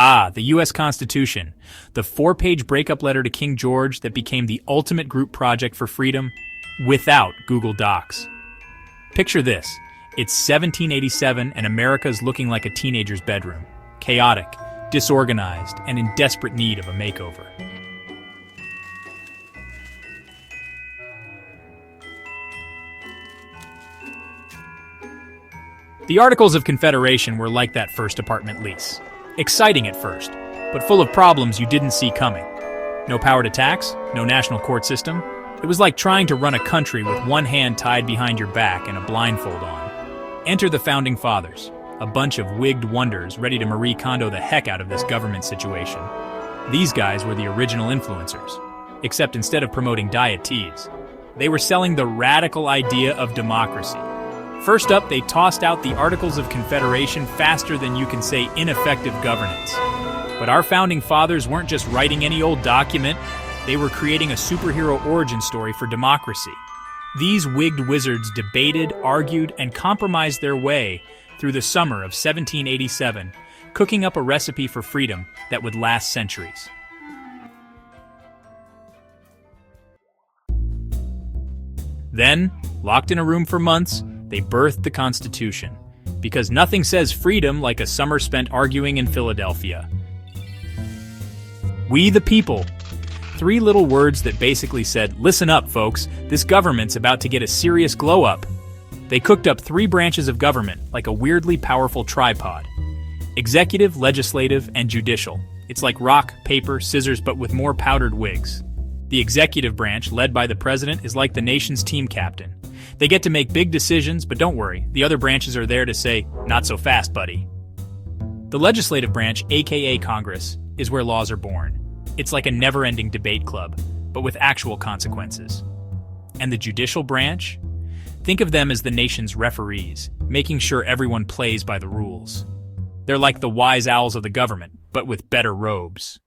Ah, the U.S. Constitution, the 4-page breakup letter to King George that became the ultimate group project for freedom without Google Docs. Picture this. It's 1787 and America's looking like a teenager's bedroom. Chaotic, disorganized, and in desperate need of a makeover. The Articles of Confederation were like that first apartment lease. Exciting at first, but full of problems you didn't see coming. No power to tax, no national court system. It was like trying to run a country with one hand tied behind your back and a blindfold on. Enter the Founding Fathers, a bunch of wigged wonders ready to Marie Kondo the heck out of this government situation. These guys were the original influencers, except instead of promoting diet teas, they were selling the radical idea of democracy. First up, they tossed out the Articles of Confederation faster than you can say ineffective governance. But our Founding Fathers weren't just writing any old document, they were creating a superhero origin story for democracy. These wigged wizards debated, argued, and compromised their way through the summer of 1787, cooking up a recipe for freedom that would last centuries. Then, locked in a room for months, they birthed the Constitution, because nothing says freedom like a summer spent arguing in Philadelphia. We the people. 3 little words that basically said, listen up, folks, this government's about to get a serious glow-up. They cooked up 3 branches of government like a weirdly powerful tripod. Executive, legislative, and judicial. It's like rock, paper, scissors, but with more powdered wigs. The executive branch, led by the president, is like the nation's team captain. They get to make big decisions, but don't worry, the other branches are there to say, not so fast, buddy. The legislative branch, aka Congress, is where laws are born. It's like a never-ending debate club, but with actual consequences. And the judicial branch? Think of them as the nation's referees, making sure everyone plays by the rules. They're like the wise owls of the government, but with better robes.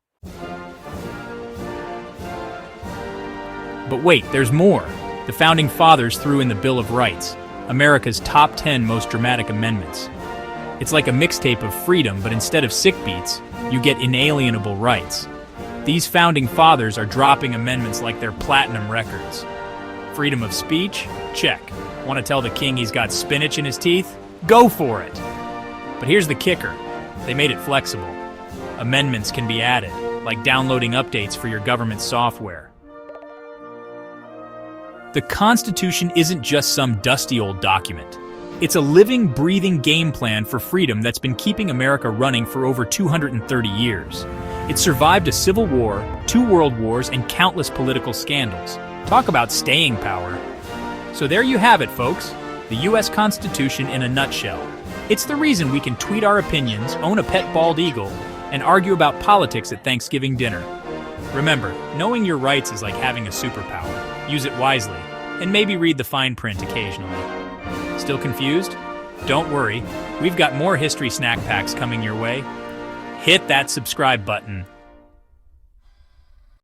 But wait, there's more. The Founding Fathers threw in the Bill of Rights, America's top 10 most dramatic amendments. It's like a mixtape of freedom, but instead of sick beats, you get inalienable rights. These Founding Fathers are dropping amendments like they're platinum records. Freedom of speech? Check. Want to tell the king he's got spinach in his teeth? Go for it! But here's the kicker. They made it flexible. Amendments can be added, like downloading updates for your government software. The Constitution isn't just some dusty old document. It's a living, breathing game plan for freedom that's been keeping America running for over 230 years. It survived a civil war, 2 world wars, and countless political scandals. Talk about staying power. So there you have it, folks. The U.S. Constitution in a nutshell. It's the reason we can tweet our opinions, own a pet bald eagle, and argue about politics at Thanksgiving dinner. Remember, knowing your rights is like having a superpower. Use it wisely, and maybe read the fine print occasionally. Still confused? Don't worry, we've got more history snack packs coming your way. Hit that subscribe button.